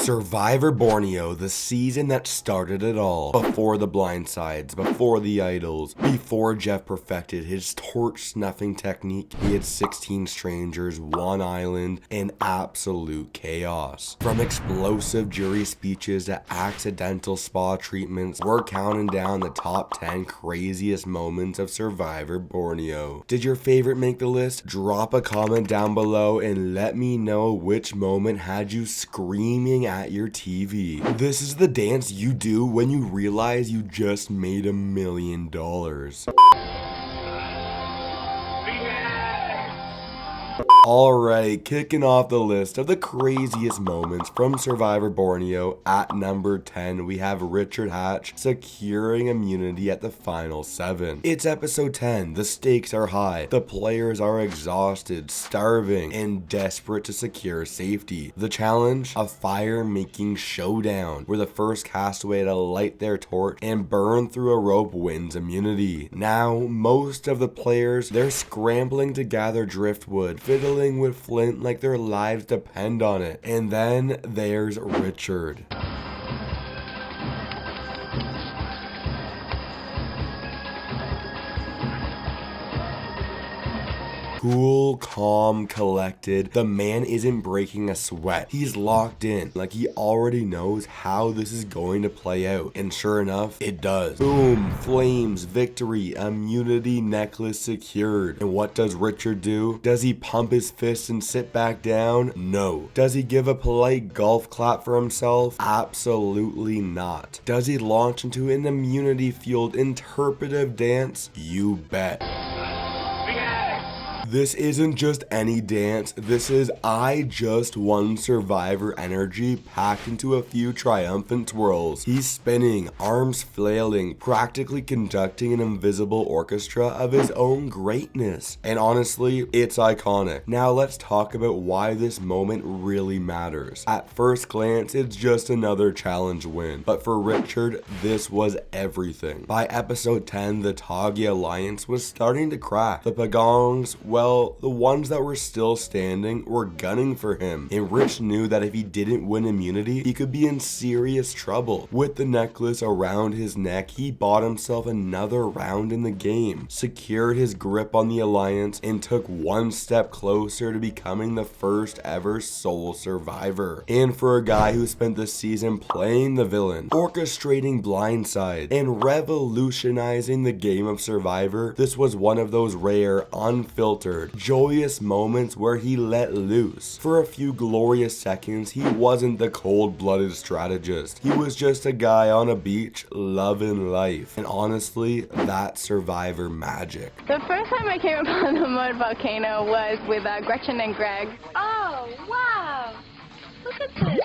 Survivor Borneo, the season that started it all. Before the blindsides, before the idols, before Jeff perfected his torch snuffing technique, he had 16 strangers, one island, and absolute chaos. From explosive jury speeches to accidental spa treatments, we're counting down the top 10 craziest moments of Survivor Borneo. Did your favorite make the list? Drop a comment down below and let me know which moment had you screaming at your TV. This is the dance you do when you realize you just made $1 million. Alright, kicking off the list of the craziest moments from Survivor Borneo, at number 10, we have Richard Hatch securing immunity at the final 7. It's episode 10, the stakes are high, the players are exhausted, starving, and desperate to secure safety. The challenge? A fire-making showdown, where the first castaway to light their torch and burn through a rope wins immunity. Now, most of the players, they're scrambling to gather driftwood, fiddling with flint like their lives depend on it. And then there's Richard. Cool, calm, collected. The man isn't breaking a sweat. He's locked in, like he already knows how this is going to play out. And sure enough, it does. Boom, flames, victory, immunity necklace secured. And what does Richard do? Does he pump his fists and sit back down? No. Does he give a polite golf clap for himself? Absolutely not. Does he launch into an immunity-fueled interpretive dance? You bet. This isn't just any dance, this is I just won Survivor energy packed into a few triumphant twirls. He's spinning, arms flailing, practically conducting an invisible orchestra of his own greatness. And honestly, it's iconic. Now let's talk about why this moment really matters. At first glance, it's just another challenge win, but for Richard, this was everything. By episode 10, the Tagi Alliance was starting to crack. The pagongs, well, the ones that were still standing were gunning for him, and Rich knew that if he didn't win immunity, he could be in serious trouble. With the necklace around his neck, he bought himself another round in the game, secured his grip on the alliance, and took one step closer to becoming the first ever sole survivor. And for a guy who spent the season playing the villain, orchestrating blindside, and revolutionizing the game of Survivor, this was one of those rare, unfiltered, joyous moments where he let loose. For a few glorious seconds, he wasn't the cold-blooded strategist. He was just a guy on a beach loving life. And honestly, that's Survivor magic. The first time I came upon the mud volcano was with Gretchen and Greg. Oh, wow! Look at this.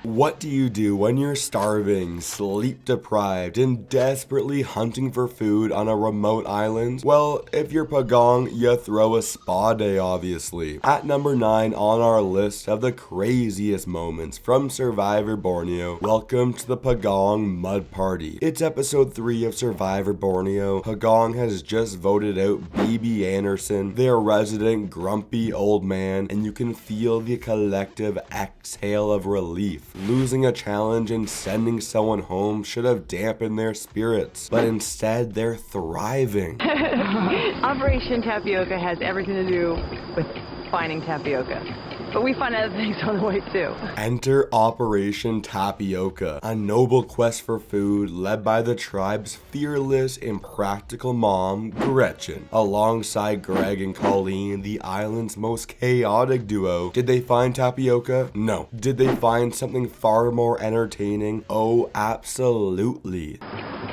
What do you do when you're starving, sleep deprived, and desperately hunting for food on a remote island? Well, if you're pagong, you throw a spa day, obviously. At number 9 on our list of the craziest moments from Survivor Borneo, welcome to the Pagong Mud Party. It's episode 3 of Survivor Borneo. Pagong has just voted out BB Anderson, their resident grumpy old man, and you can feel the collective exhale of relief. Losing a challenge and sending someone home should have dampened their spirits, but instead they're thriving. Operation Tapioca has everything to do with finding tapioca, but we find other things on the way too. Enter Operation Tapioca, a noble quest for food led by the tribe's fearless and practical mom, Gretchen. Alongside Greg and Colleen, the island's most chaotic duo. Did they find tapioca? No. Did they find something far more entertaining? Oh, absolutely.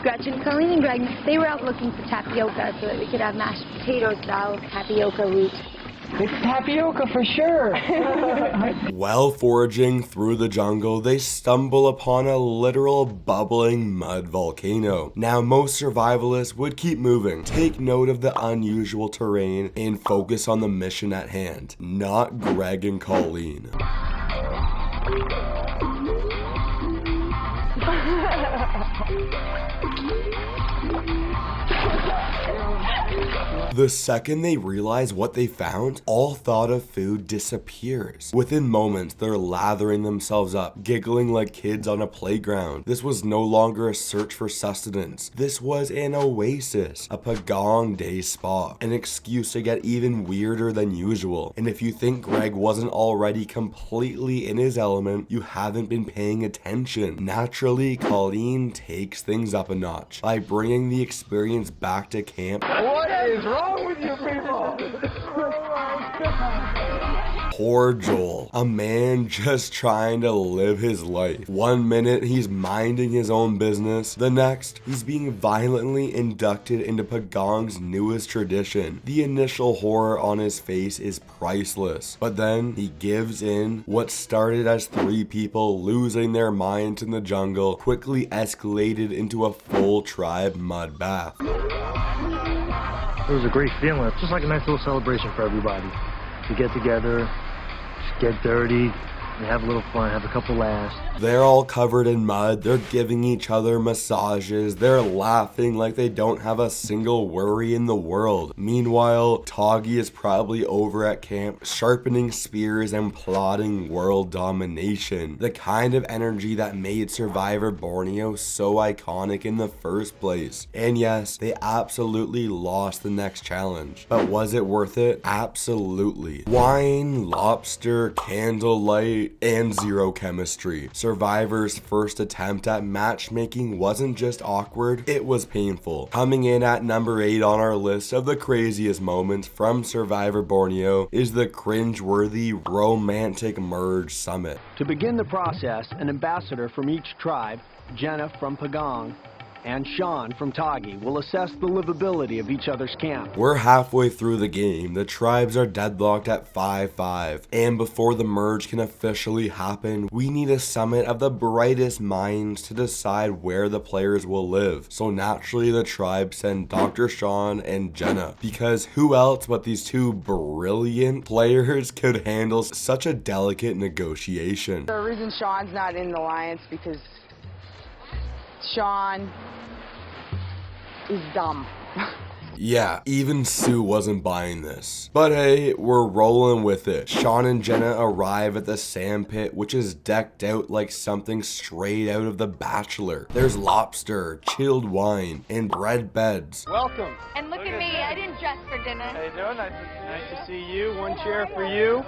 Gretchen, Colleen, and Greg, they were out looking for tapioca so that we could have mashed potato style tapioca root. It's tapioca for sure. While foraging through the jungle, they stumble upon a literal bubbling mud volcano. Now, most survivalists would keep moving, take note of the unusual terrain, and focus on the mission at hand. Not Greg and Colleen. The second they realize what they found, all thought of food disappears. Within moments, they're lathering themselves up, giggling like kids on a playground. This was no longer a search for sustenance. This was an oasis, a pagong day spa, an excuse to get even weirder than usual. And if you think Greg wasn't already completely in his element, you haven't been paying attention. Naturally, Colleen takes things up a notch by bringing the experience back to camp. What is wrong with you people? Poor Joel, a man just trying to live his life. One minute he's minding his own business, the next he's being violently inducted into Pagong's newest tradition. The initial horror on his face is priceless, but then he gives in. What started as 3 people losing their minds in the jungle quickly escalated into a full tribe mud bath. It was a great feeling. It's just like a nice little celebration for everybody. To get together, just get dirty, and have a little fun, have a couple laughs. They're all covered in mud, they're giving each other massages, they're laughing like they don't have a single worry in the world. Meanwhile, Toggy is probably over at camp, sharpening spears and plotting world domination. The kind of energy that made Survivor Borneo so iconic in the first place. And yes, they absolutely lost the next challenge. But was it worth it? Absolutely. Wine, lobster, candlelight, and zero chemistry. Survivor's first attempt at matchmaking wasn't just awkward, it was painful. Coming in at number 8 on our list of the craziest moments from Survivor Borneo is the cringe-worthy romantic merge summit. To begin the process, an ambassador from each tribe, Jenna from Pagong, and Sean from Toggy will assess the livability of each other's camp. We're halfway through the game, the tribes are deadlocked at 5-5, and before the merge can officially happen, we need a summit of the brightest minds to decide where the players will live. So naturally the tribe send Dr. Sean and Jenna, because who else but these 2 brilliant players could handle such a delicate negotiation? The reason Sean's not in the alliance because Sean is dumb. Yeah, even Sue wasn't buying this. But hey, we're rolling with it. Sean and Jenna arrive at the sand pit, which is decked out like something straight out of The Bachelor. There's lobster, chilled wine, and bread beds. Welcome. And look at me, I didn't dress for dinner. How you doing? Nice to see you. One chair for you.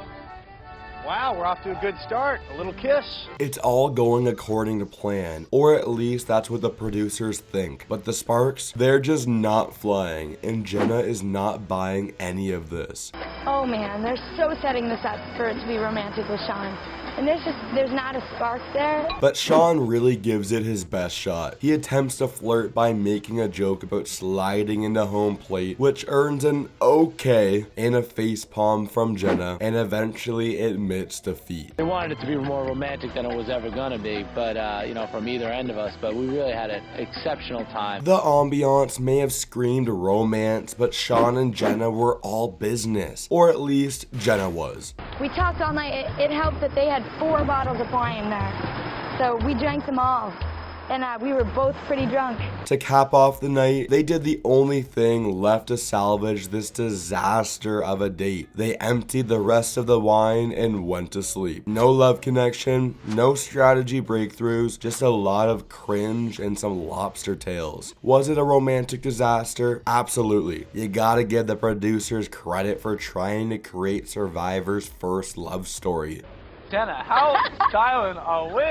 Wow, we're off to a good start. A little kiss. It's all going according to plan, or at least that's what the producers think. But the sparks, they're just not flying, and Jenna is not buying any of this. Oh man, they're so setting this up for it to be romantic with Sean. And there's not a spark there. But Sean really gives it his best shot. He attempts to flirt by making a joke about sliding into home plate, which earns an okay and a facepalm from Jenna, and eventually admits defeat. We wanted it to be more romantic than it was ever gonna be, but you know, from either end of us, but we really had an exceptional time. The ambiance may have screamed romance, but Sean and Jenna were all business, or at least Jenna was. We talked all night. It helped that they had 4 bottles of wine there. So we drank them all. And we were both pretty drunk. To cap off the night, they did the only thing left to salvage this disaster of a date. They emptied the rest of the wine and went to sleep. No love connection, no strategy breakthroughs, just a lot of cringe and some lobster tails. Was it a romantic disaster? Absolutely. You gotta give the producers credit for trying to create Survivor's first love story. Jenna, how styling are we?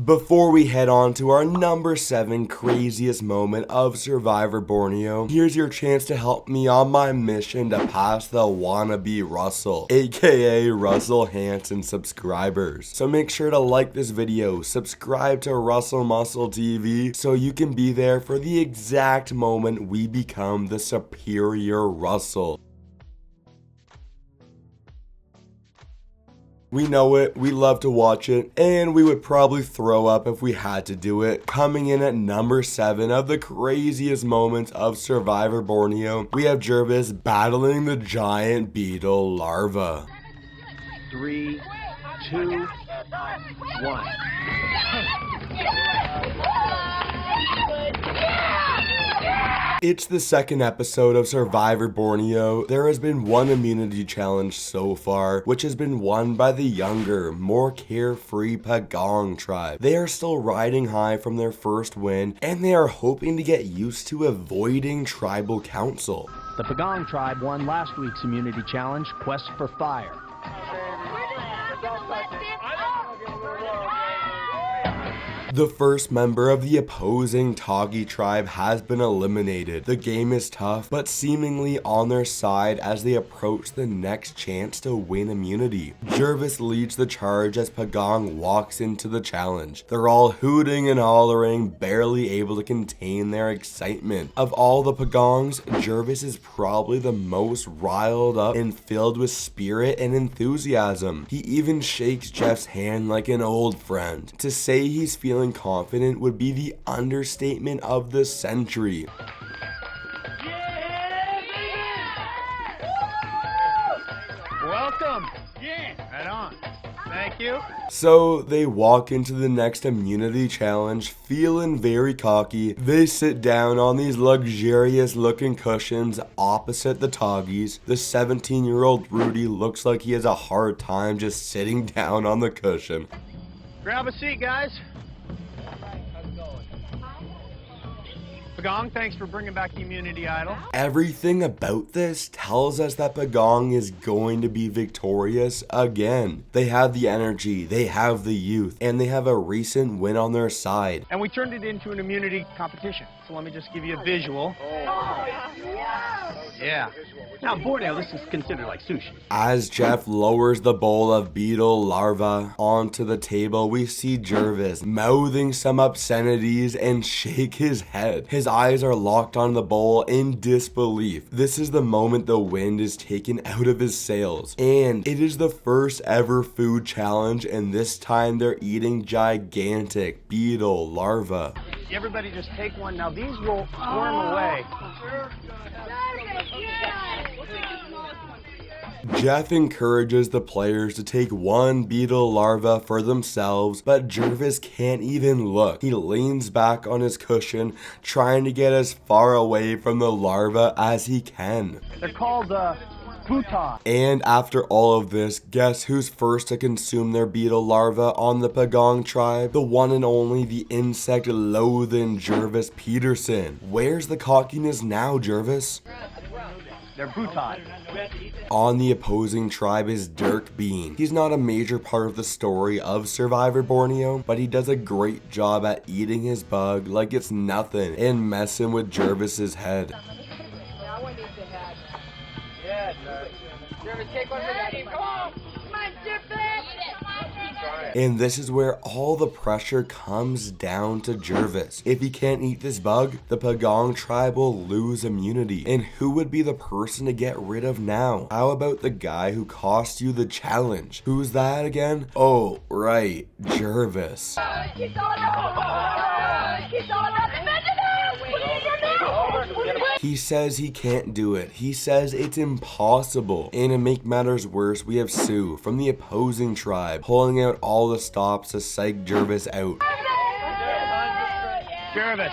Before we head on to our number 7 craziest moment of Survivor Borneo, here's your chance to help me on my mission to pass the wannabe Russell, aka Russell Hanson subscribers. So make sure to like this video, subscribe to Russell Muscle TV so you can be there for the exact moment we become the superior Russell. We know it, we love to watch it, and we would probably throw up if we had to do it. Coming in at number 7 of the craziest moments of Survivor Borneo, we have Jervase battling the giant beetle larva. 3, 2, 1. It's the second episode of Survivor Borneo. There has been one immunity challenge so far, which has been won by the younger, more carefree Pagong tribe. They are still riding high from their first win, and they are hoping to get used to avoiding tribal council. The Pagong tribe won last week's immunity challenge, Quest for Fire. The first member of the opposing Tagi tribe has been eliminated. The game is tough, but seemingly on their side as they approach the next chance to win immunity. Jervase leads the charge as Pagong walks into the challenge. They're all hooting and hollering, barely able to contain their excitement. Of all the Pagongs, Jervase is probably the most riled up and filled with spirit and enthusiasm. He even shakes Jeff's hand like an old friend. To say he's feeling confident would be the understatement of the century. Welcome. Yeah, right on. Thank you. So they walk into the next immunity challenge feeling very cocky. They sit down on these luxurious looking cushions opposite the Tagis. The 17-year-old Rudy looks like he has a hard time just sitting down on the cushion. Grab a seat, guys. Pagong, thanks for bringing back the immunity idol. Everything about this tells us that Pagong is going to be victorious again. They have the energy, they have the youth, and they have a recent win on their side. And we turned it into an immunity competition. So let me just give you a visual. Yeah. Now, Borneo, this is considered like sushi. As Jeff lowers the bowl of beetle larvae onto the table, we see Jervase mouthing some obscenities and shake his head. His eyes are locked on the bowl in disbelief. This is the moment the wind is taken out of his sails. And it is the first ever food challenge, and this time they're eating gigantic beetle larvae. Everybody just take one. Now, these will squirm away. Jeff encourages the players to take one beetle larva for themselves, but Jervase can't even look. He leans back on his cushion, trying to get as far away from the larva as he can. They're called Bhutan. And after all of this, guess who's first to consume their beetle larva on the Pagong tribe? The one and only, the insect-loathing Gervase Peterson. Where's the cockiness now, Jervase? They're Bhutan. On the opposing tribe is Dirk Bean. He's not a major part of the story of Survivor Borneo, but he does a great job at eating his bug like it's nothing and messing with Jervase's head. And this is where all the pressure comes down to Jervase. If he can't eat this bug, the Pagong tribe will lose immunity. And who would be the person to get rid of now? How about the guy who cost you the challenge? Who's that again? Oh, right, Jervase. He says he can't do it. He says it's impossible. And to make matters worse, we have Sue from the opposing tribe pulling out all the stops to psych Jervase out. Jervase,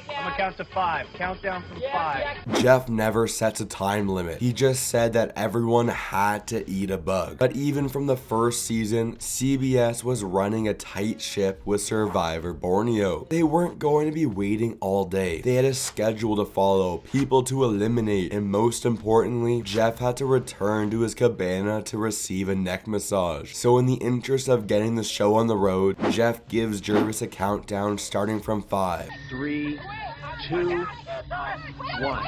I'm gonna count to 5. Countdown from 5. Jeff never sets a time limit. He just said that everyone had to eat a bug. But even from the first season, CBS was running a tight ship with Survivor Borneo. They weren't going to be waiting all day. They had a schedule to follow, people to eliminate, and most importantly, Jeff had to return to his cabana to receive a neck massage. So in the interest of getting the show on the road, Jeff gives Jervase a countdown starting from 5. 3, 2, 1.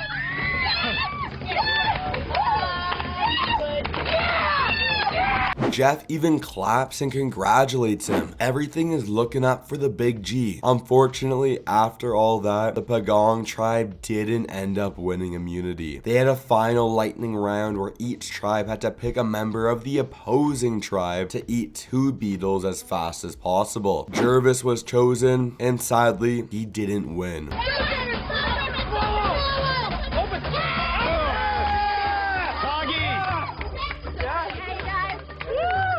Jeff even claps and congratulates him. Everything is looking up for the Big G. Unfortunately, after all that, the Pagong tribe didn't end up winning immunity. They had a final lightning round where each tribe had to pick a member of the opposing tribe to eat 2 beetles as fast as possible. Jervase was chosen, and sadly, he didn't win.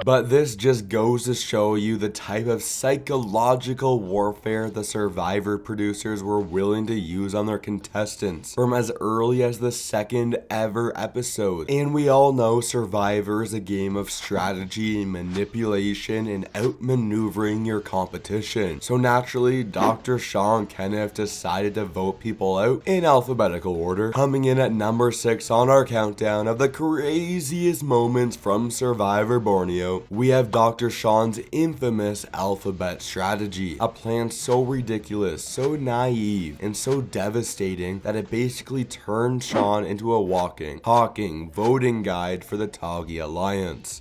But this just goes to show you the type of psychological warfare the Survivor producers were willing to use on their contestants from as early as the second ever episode. And we all know Survivor is a game of strategy, manipulation, and outmaneuvering your competition. So naturally, Dr. Sean Kenneth decided to vote people out in alphabetical order. Coming in at number 6 on our countdown of the craziest moments from Survivor Borneo, we have Dr. Sean's infamous alphabet strategy. A plan so ridiculous, so naive, and so devastating that it basically turned Sean into a walking, talking voting guide for the Tagi Alliance.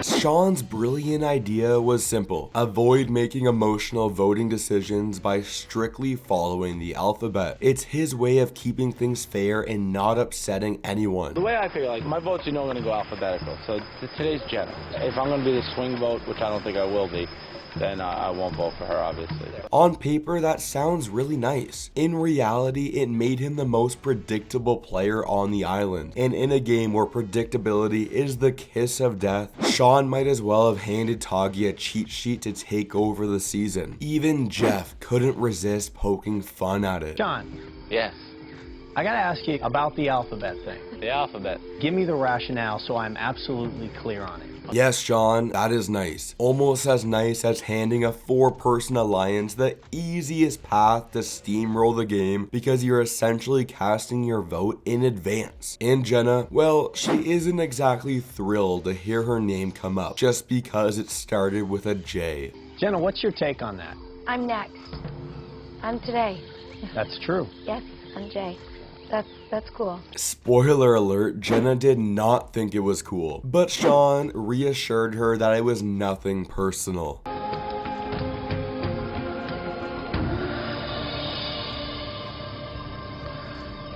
Sean's brilliant idea was simple. Avoid making emotional voting decisions by strictly following the alphabet. It's his way of keeping things fair and not upsetting anyone. The way I feel, like, my votes, you know, are going to go alphabetical. So today's Jenna. If I'm going to be the swing vote, which I don't think I will be, then I won't vote for her, obviously. On paper, that sounds really nice. In reality, it made him the most predictable player on the island. And in a game where predictability is the kiss of death, Sean might as well have handed Tagi a cheat sheet to take over the season. Even Jeff couldn't resist poking fun at it. Sean, Yes, I gotta ask you about the alphabet thing. the alphabet. Give me the rationale so I'm absolutely clear on it. Yes, Sean, that is nice. Almost as nice as handing a 4-person alliance the easiest path to steamroll the game because you're essentially casting your vote in advance. And Jenna, well, she isn't exactly thrilled to hear her name come up just because it started with a J. Jenna, what's your take on that? I'm next. I'm today. That's true. Yes, I'm Jay. That's cool. Spoiler alert, Jenna did not think it was cool, but Sean reassured her that it was nothing personal.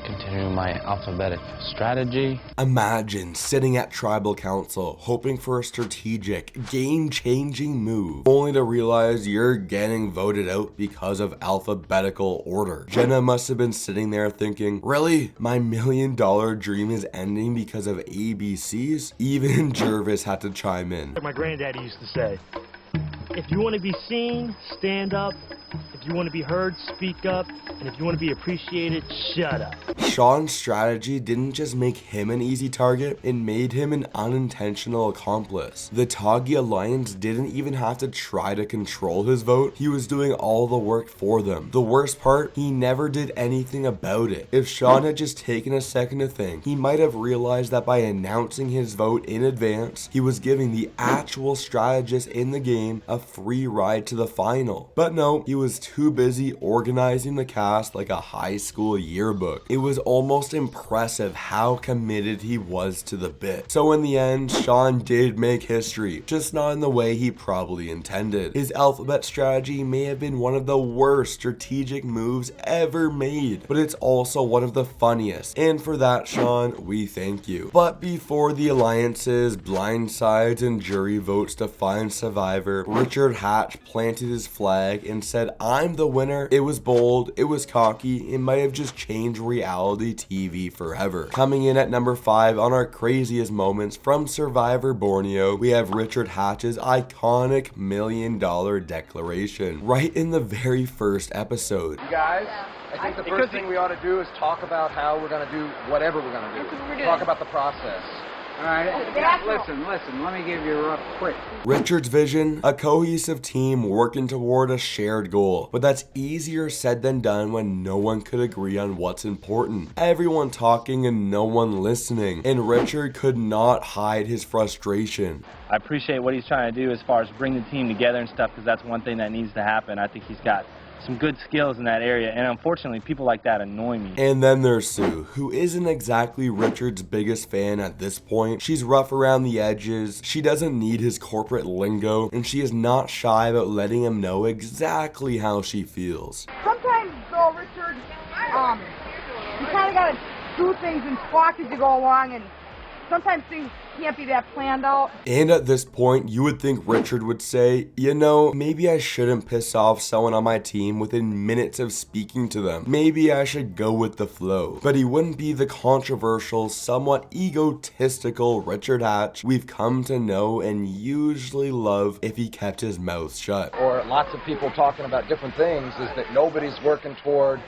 Continuing my alphabetic strategy. Imagine sitting at tribal council hoping for a strategic, game-changing move, only to realize you're getting voted out because of alphabetical order. Jenna must have been sitting there thinking, really? My $1 million dream is ending because of ABCs? Even Jervase had to chime in. Like my granddaddy used to say, if you want to be seen, stand up. If you want to be heard, speak up. And if you want to be appreciated, shut up. Sean's strategy didn't just make him an easy target, it made him an unintentional accomplice. The Tagi Alliance didn't even have to try to control his vote, he was doing all the work for them. The worst part, he never did anything about it. If Sean had just taken a second to think, he might have realized that by announcing his vote in advance, he was giving the actual strategist in the game a free ride to the final. But no, he was too busy organizing the cast like a high school yearbook. It was almost impressive how committed he was to the bit. So in the end, Sean did make history, just not in the way he probably intended. His alphabet strategy may have been one of the worst strategic moves ever made, but it's also one of the funniest. And for that, Sean, we thank you. But before the alliances, blindsides, and jury votes to find Survivor, Richard Hatch planted his flag and said, I'm the winner. It was bold, it was cocky, it might have just changed reality TV forever. Coming in at number 5 on our craziest moments from Survivor Borneo, we have Richard Hatch's iconic $1 million declaration right in the very first episode. You guys, I think the first thing we ought to do is talk about how we're going to do whatever we're going to do. Talk about the process. All right, listen, let me give you a rough quick. Richard's vision, a cohesive team working toward a shared goal. But that's easier said than done when no one could agree on what's important. Everyone talking and no one listening. And Richard could not hide his frustration. I appreciate what he's trying to do as far as bring the team together and stuff, because that's one thing that needs to happen. I think he's got some good skills in that area, and unfortunately people like that annoy me. And then there's Sue, who isn't exactly Richard's biggest fan at this point. She's rough around the edges, she doesn't need his corporate lingo, and she is not shy about letting him know exactly how she feels. Sometimes though, Richard, you kind of gotta do things in spots as you go along, and sometimes things can't be that planned out. And at this point, you would think Richard would say, you know, maybe I shouldn't piss off someone on my team within minutes of speaking to them. Maybe I should go with the flow. But he wouldn't be the controversial, somewhat egotistical Richard Hatch we've come to know and usually love if he kept his mouth shut. Or lots of people talking about different things is that nobody's working toward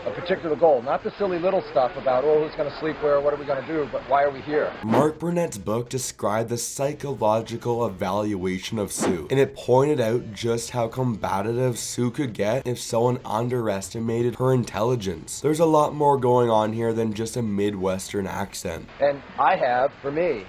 a particular goal. Not the silly little stuff about, oh, who's going to sleep where, what are we going to do, but why are we here? Mark Burnett's book described the psychological evaluation of Sue, and it pointed out just how combative Sue could get if someone underestimated her intelligence. There's a lot more going on here than just a Midwestern accent. And I have, for me,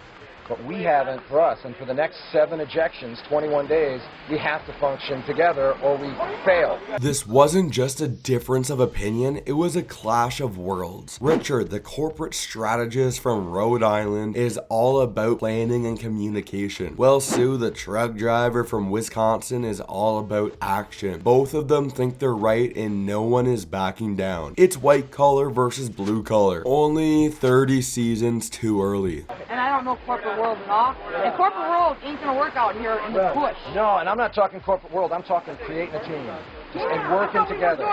but we haven't for us. And for the next 7 ejections, 21 days, we have to function together or we fail. This wasn't just a difference of opinion, it was a clash of worlds. Richard, the corporate strategist from Rhode Island, is all about planning and communication, while Sue, the truck driver from Wisconsin, is all about action. Both of them think they're right and no one is backing down. It's white collar versus blue collar. Only 30 seasons too early. And I don't know corporate world at all. And corporate world ain't going to work out here in the bush. No, and I'm not talking corporate world. I'm talking creating a team. And working together.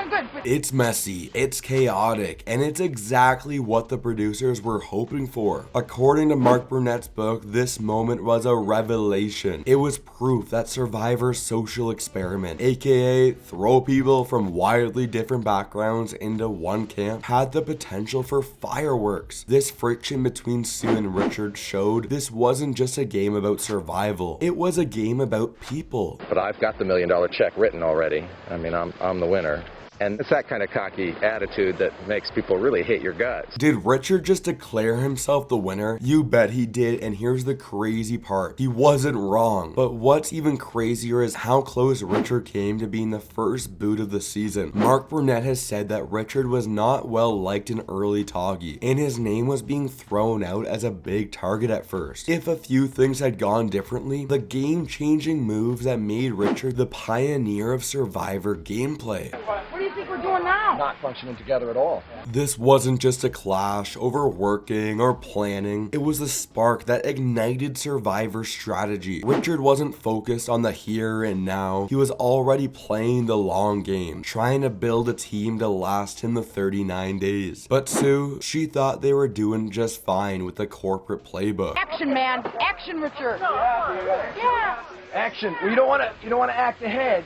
It's messy, it's chaotic, and it's exactly what the producers were hoping for. According to Mark Burnett's book, this moment was a revelation. It was proof that Survivor's social experiment, aka throw people from wildly different backgrounds into one camp, had the potential for fireworks. This friction between Sue and Richard showed this wasn't just a game about survival, it was a game about people. But I've got the $1 million check written already. I mean, I'm the winner. And it's that kind of cocky attitude that makes people really hate your guts. Did Richard just declare himself the winner? You bet he did, and here's the crazy part. He wasn't wrong. But what's even crazier is how close Richard came to being the first boot of the season. Mark Burnett has said that Richard was not well liked in early Toggy, and his name was being thrown out as a big target at first. If a few things had gone differently, the game-changing moves that made Richard the pioneer of Survivor gameplay. What do you think we're doing now? Not functioning together at all. This wasn't just a clash over working or planning. It was the spark that ignited Survivor strategy. Richard wasn't focused on the here and now. He was already playing the long game, trying to build a team to last him the 39 days. But Sue, she thought they were doing just fine with the corporate playbook. Action, man. Action, Richard. Yeah. Action. Well, you don't want to act ahead.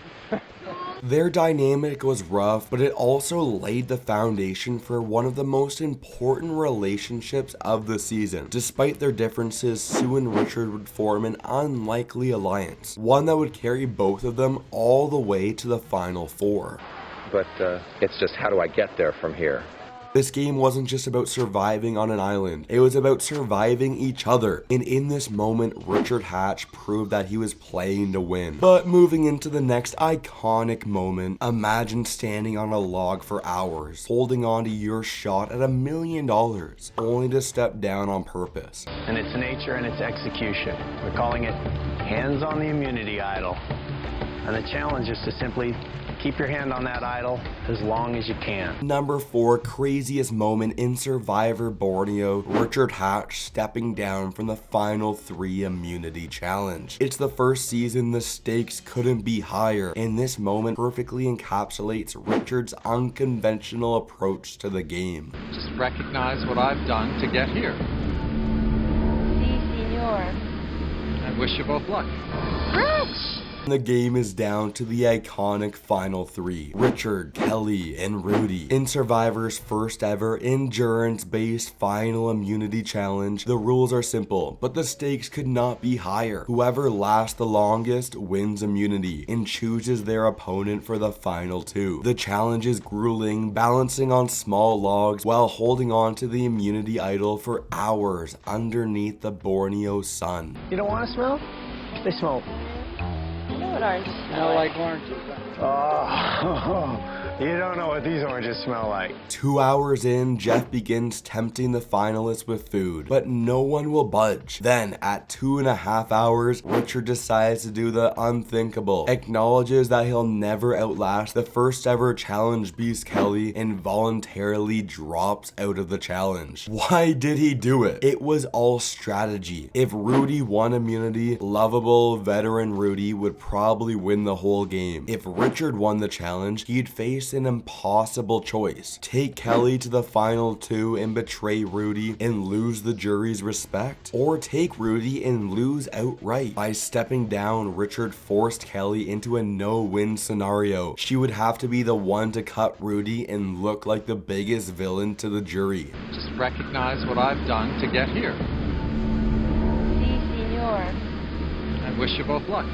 Their dynamic was rough, but it also laid the foundation for one of the most important relationships of the season. Despite their differences, Sue and Richard would form an unlikely alliance, one that would carry both of them all the way to the final four. But it's just, how do I get there from here? This game wasn't just about surviving on an island, it was about surviving each other. And in this moment, Richard Hatch proved that he was playing to win. But moving into the next iconic moment, imagine standing on a log for hours, holding on to your shot at $1 million, only to step down on purpose. And its nature and its execution. We're calling it hands on the immunity idol. And the challenge is to simply keep your hand on that idol as long as you can. Number 4, craziest moment in Survivor Borneo, Richard Hatch stepping down from the final 3 immunity challenge. It's the first season, the stakes couldn't be higher, and this moment perfectly encapsulates Richard's unconventional approach to the game. Just recognize what I've done to get here. Si, senor. I wish you both luck. Rich! The game is down to the iconic final 3, Richard, Kelly, and Rudy. In Survivor's first ever endurance-based final immunity challenge, the rules are simple, but the stakes could not be higher. Whoever lasts the longest wins immunity and chooses their opponent for the final 2. The challenge is grueling, balancing on small logs while holding on to the immunity idol for hours underneath the Borneo sun. You don't want to smoke? They smoke. You know what oranges smell I like oranges. Oh, you don't know what these oranges smell like. 2 hours in, Jeff begins tempting the finalists with food, but no one will budge. Then, at 2.5 hours, Richard decides to do the unthinkable, acknowledges that he'll never outlast the first ever challenge beast Kelly, and voluntarily drops out of the challenge. Why did he do it? It was all strategy. If Rudy won immunity, lovable veteran Rudy would probably win the whole game. If Richard won the challenge, he'd face an impossible choice. Take Kelly to the final 2 and betray Rudy and lose the jury's respect, or take Rudy and lose outright. By stepping down, Richard forced Kelly into a no-win scenario. She would have to be the one to cut Rudy and look like the biggest villain to the jury. Just recognize what I've done to get here. Si, senor. I wish you both luck.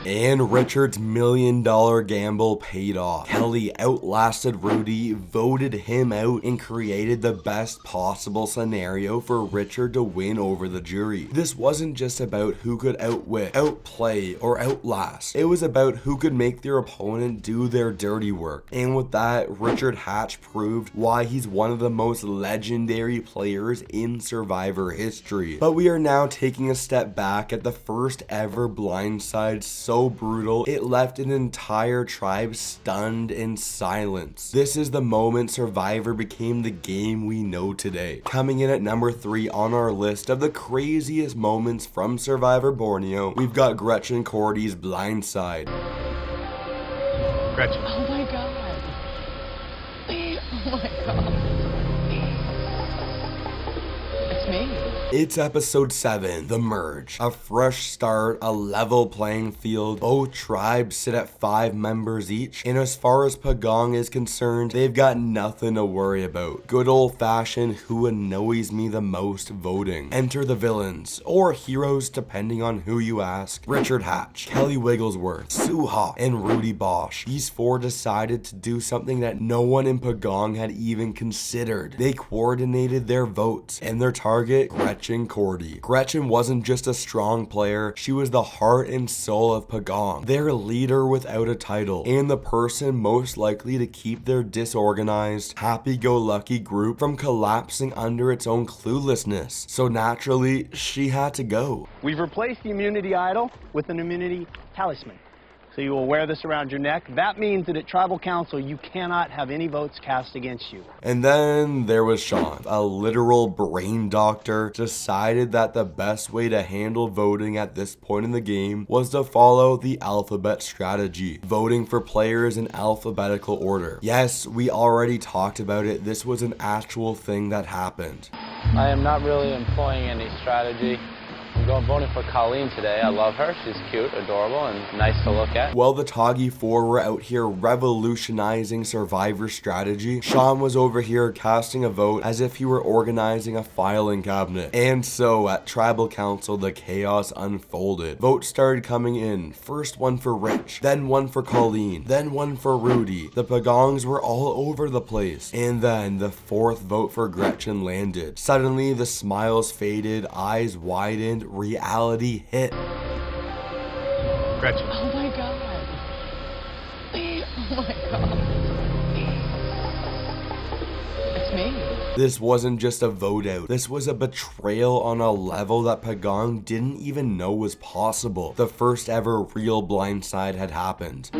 And Richard's $1 million gamble paid off. Kelly outlasted Rudy, voted him out, and created the best possible scenario for Richard to win over the jury. This wasn't just about who could outwit, outplay, or outlast. It was about who could make their opponent do their dirty work. And with that, Richard Hatch proved why he's one of the most legendary players in Survivor history. But we are now taking a step back at the first ever blindside so brutal, it left an entire tribe stunned in silence. This is the moment Survivor became the game we know today. Coming in at number 3 on our list of the craziest moments from Survivor Borneo, we've got Gretchen Cordy's blindside. Gretchen. Oh my god. Oh my god. It's me. It's episode 7, The Merge. A fresh start, a level playing field. Both tribes sit at 5 members each, and as far as Pagong is concerned, they've got nothing to worry about. Good old fashioned who annoys me the most voting. Enter the villains, or heroes depending on who you ask. Richard Hatch, Kelly Wiglesworth, Suha, and Rudy Boesch. These 4 decided to do something that no one in Pagong had even considered. They coordinated their votes, and their target, Gretchen Cordy. Gretchen wasn't just a strong player, she was the heart and soul of Pagong, their leader without a title, and the person most likely to keep their disorganized, happy-go-lucky group from collapsing under its own cluelessness. So naturally, she had to go. We've replaced the immunity idol with an immunity talisman. So you will wear this around your neck. That means that at Tribal Council, you cannot have any votes cast against you. And then there was Sean, a literal brain doctor, decided that the best way to handle voting at this point in the game was to follow the alphabet strategy, voting for players in alphabetical order. Yes, we already talked about it. This was an actual thing that happened. I am not really employing any strategy. I'm going voting for Colleen today. I love her. She's cute, adorable, and nice to look at. While the Toggy 4 were out here revolutionizing Survivor strategy, Sean was over here casting a vote as if he were organizing a filing cabinet. And so at Tribal Council, the chaos unfolded. Votes started coming in. First one for Rich, then one for Colleen, then one for Rudy. The Pagongs were all over the place. And then the 4th vote for Gretchen landed. Suddenly, the smiles faded, eyes widened, reality hit. Gretchen. Oh my god. Oh my god. It's me. This wasn't just a vote out. This was a betrayal on a level that Pagong didn't even know was possible. The first ever real blindside had happened.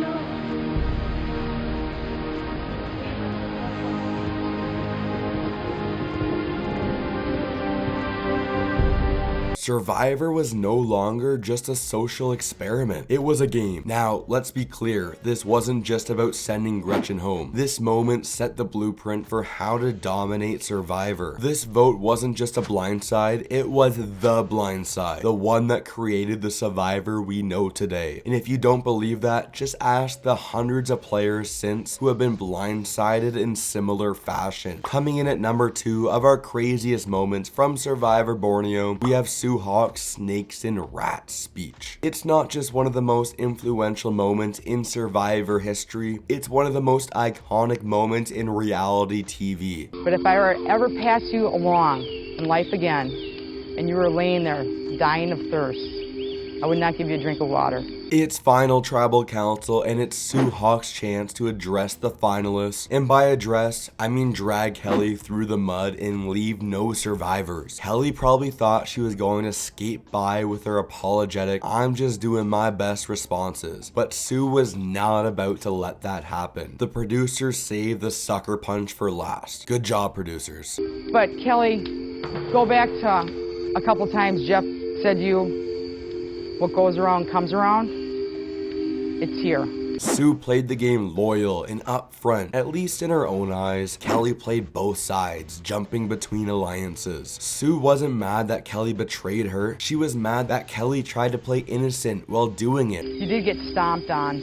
Survivor was no longer just a social experiment. It was a game. Now, let's be clear, this wasn't just about sending Gretchen home. This moment set the blueprint for how to dominate Survivor. This vote wasn't just a blindside, it was the blindside, the one that created the Survivor we know today. And if you don't believe that, just ask the hundreds of players since who have been blindsided in similar fashion. Coming in at number 2 of our craziest moments from Survivor Borneo, we have Hawk's Snakes and Rats speech. It's not just one of the most influential moments in Survivor history, it's one of the most iconic moments in reality TV. But if I were ever pass you along in life again, and you were laying there dying of thirst, I would not give you a drink of water. It's final tribal council, and it's Sue Hawk's chance to address the finalists. And by address, I mean drag Kelly through the mud and leave no survivors. Kelly probably thought she was going to skate by with her apologetic, "I'm just doing my best" responses. But Sue was not about to let that happen. The producers saved the sucker punch for last. Good job, producers. But Kelly, go back to a couple times Jeff said to you, what goes around comes around. It's here. Sue played the game loyal and upfront, at least in her own eyes. Kelly played both sides, jumping between alliances. Sue wasn't mad that Kelly betrayed her. She was mad that Kelly tried to play innocent while doing it. You did get stomped on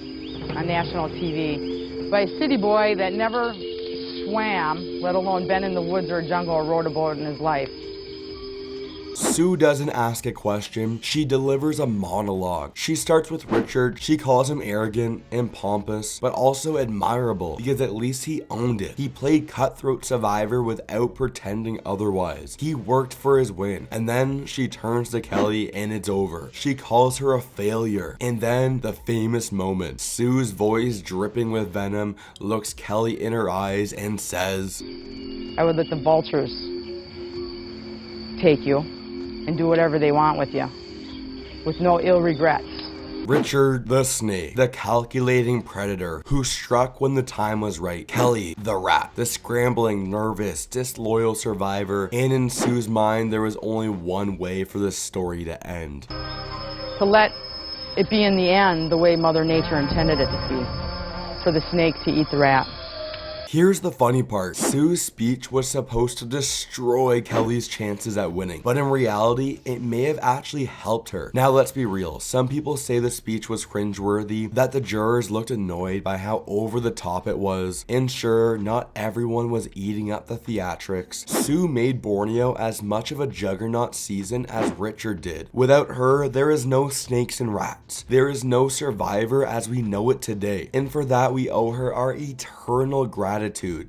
national TV by a city boy that never swam, let alone been in the woods or jungle or rode a boat in his life. Sue doesn't ask a question, she delivers a monologue. She starts with Richard. She calls him arrogant and pompous, but also admirable, because at least he owned it. He played cutthroat survivor without pretending otherwise. He worked for his win. And then she turns to Kelly and it's over. She calls her a failure. And then the famous moment. Sue's voice, dripping with venom, looks Kelly in her eyes and says, I would let the vultures take you and do whatever they want with you, with no ill regrets. Richard, the snake, the calculating predator who struck when the time was right. Kelly, the rat, the scrambling, nervous, disloyal survivor. And in Sue's mind, there was only one way for this story to end. To let it be in the end the way Mother Nature intended it to be, for the snake to eat the rat. Here's the funny part. Sue's speech was supposed to destroy Kelly's chances at winning, but in reality, it may have actually helped her. Now let's be real. Some people say the speech was cringeworthy, that the jurors looked annoyed by how over the top it was, and sure, not everyone was eating up the theatrics. Sue made Borneo as much of a juggernaut season as Richard did. Without her, there is no snakes and rats. There is no Survivor as we know it today, and for that we owe her our eternal gratitude.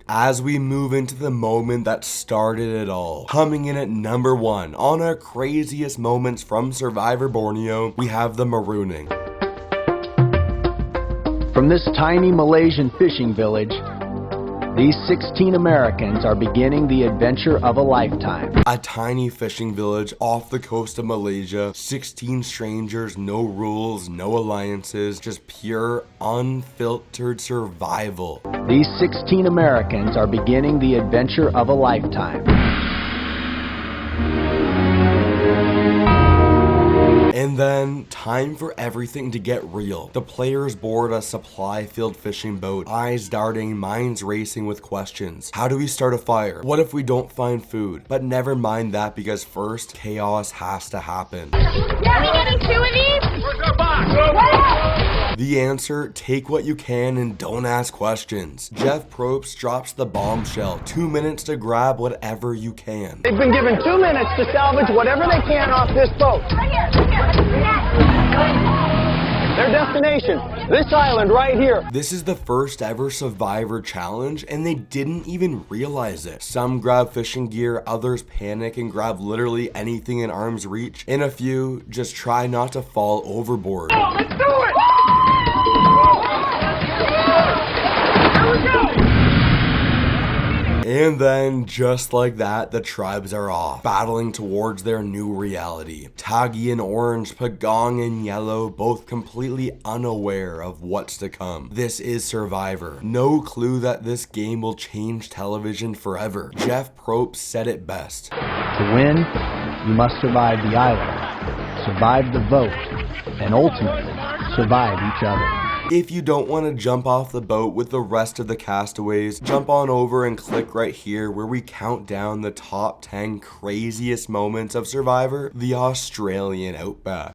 As we move into the moment that started it all. Coming in at number 1 on our craziest moments from Survivor Borneo, we have the marooning. From this tiny Malaysian fishing village, these 16 Americans are beginning the adventure of a lifetime. A tiny fishing village off the coast of Malaysia, 16 strangers, no rules, no alliances, just pure, unfiltered survival. These 16 Americans are beginning the adventure of a lifetime. And then, time for everything to get real. The players board a supply-filled fishing boat, eyes darting, minds racing with questions. How do we start a fire? What if we don't find food? But never mind that, because first, chaos has to happen. Are we getting 2 of these? Where's our box? The answer, take what you can and don't ask questions. Jeff Probst drops the bombshell. 2 minutes to grab whatever you can. They've been given 2 minutes to salvage whatever they can off this boat. Their destination, this island right here. This is the first ever Survivor challenge, and they didn't even realize it. Some grab fishing gear, others panic and grab literally anything in arm's reach, and a few just try not to fall overboard. Oh, let's do it! Here we go! And then, just like that, the tribes are off, battling towards their new reality. Taggy in orange, Pagong in yellow, both completely unaware of what's to come. This is Survivor. No clue that this game will change television forever. Jeff Probst said it best. To win, you must survive the island, survive the vote, and ultimately, survive each other. If you don't want to jump off the boat with the rest of the castaways, jump on over and click right here where we count down the top 10 craziest moments of Survivor, the Australian outback.